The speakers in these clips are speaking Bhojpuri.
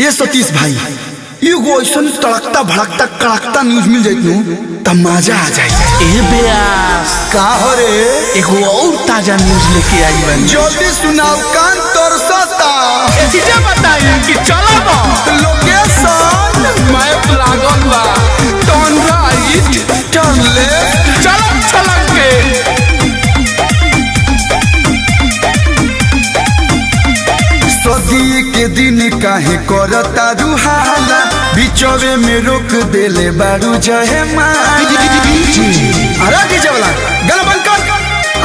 ये सतीश भाई एगो ऐसा तड़कता भड़कता कड़कता न्यूज मिल जाए तब मजा आ जाए। ए बेयास का हो रे एगो और ताजा न्यूज लेके आई बनी। जल्दी सुनाओ कान तरसता। चीजें बताई कि चला बा लोकेशन मैप लागल बा टर्न राइट टर्न लेफ्ट चलक छलक के सदी के दिन काहे करता रुहाला बिचवे में रोक देले बारू जहे माला। अरे डीजे वाला गल बंद कर।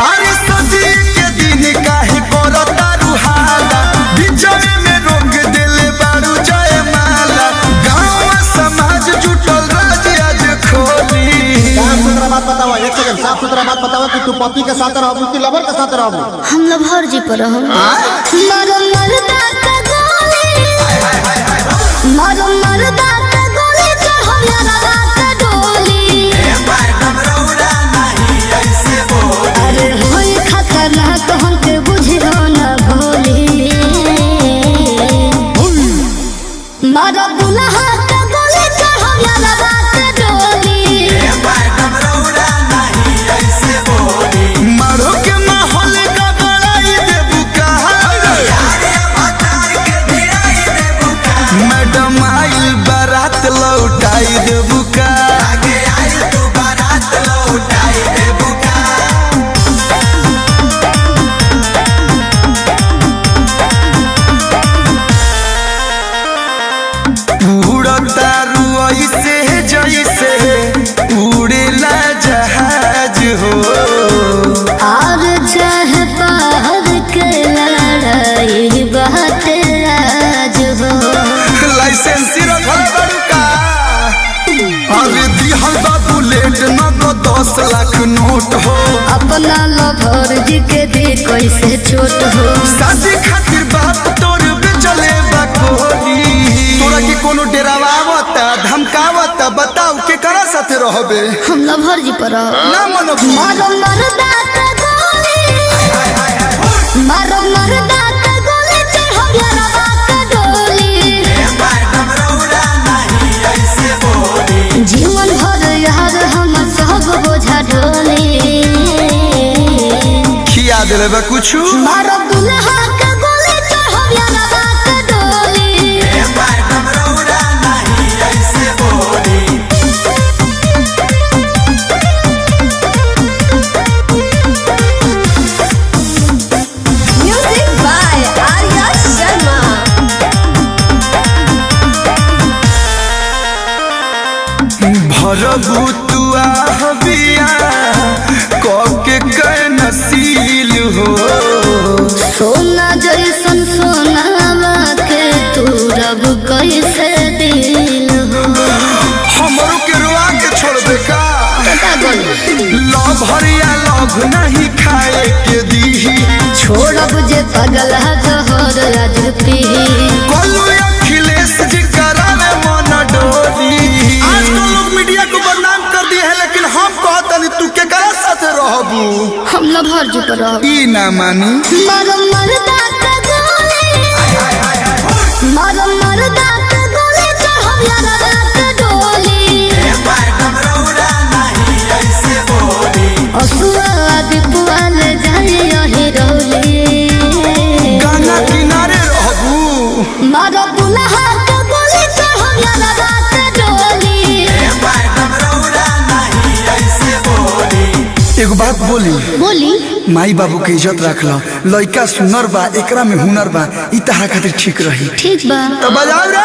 अरे सदी के दिन काहे करता रुहाला बिचवे में रोक देले बारू जहे माला। गांव समाज जुटल राज आज खोली। साफ सुथरा बात बताओ, एक सेकंड साफ सुथरा बात बताओ कि तू पति के साथ रहबू कि लवर के साथ रहबू? हम लभर जी पर रहूं। मारो मरदा का गोली, मारो मरदा का गोली, चढ़ो यारा रात डोली। अरे होई खतरनाक हमके बुझियो ना भोली। मारो दुल्हा का गोली, चढ़ो यारा रात डोली। मारो के माहौल का बड़ाई देबू कहा। मैडम आइल बारात लौटाई देबू का। उड़ता रुई से जैसे उड़ेला जहाज हो। और चाहे बाहर के लड़ाई बात राज हो। लाइसेंस रखल बड़ू का। अरे दिहल बा बुलेट न तो 10 लाख नोट हो। अपना लभर जी के दे कैसे छोट हो। शादी खातिर बाप तोर बेचले बा कोहनी। तोरा के कोनो डरावता धमकावता बताओ के करा साथे रहबे। हम लभर जी पर रहो। ना मनो मारो मरदा का गोली, मारो मरदा का गोली, चढ़ो यारा बात डोली। जीवन भर यार हम सब बोझा ढोली। खिया देले बा कुछ। मारो दुल्हा का गोली, चढ़ो यारा बात डोली। Music by Arya Sharma. भरबू तू बिया के नसील हो। सोना जैसन सोनावा के तू रब कैसे दिल हो। हमरो के रुआ के छोड़ दे का। लव हरिया लव नहीं खाए के दीही। छोड़ब जे पगला जहर आज पी। कोलू अखिलेश जी करावे मन डोली। आजकल लोग मीडिया को बदनाम कर दिए हैं लेकिन हम कहतनी तू के करा साथे रहबू। हम लभर जी पर रहो। ई ना मानी। मारो मरदा का गोली, मारो मरदा का गोली, चढ़ो यारा रात डोली। असुआ दीपुआ ले जाए यही रौली। गंगा किनारे रहबू। मारो दुल्हा का गोली, चढ़ो यारा रात डोली। एगो बात बोली। बोली माई बाबू के इज्जत रख लो। लड़का सुनर बा एकरा में हुनर बा ई तहरा खातिर ठीक रही। ठीक बा। तो बजाओ रे।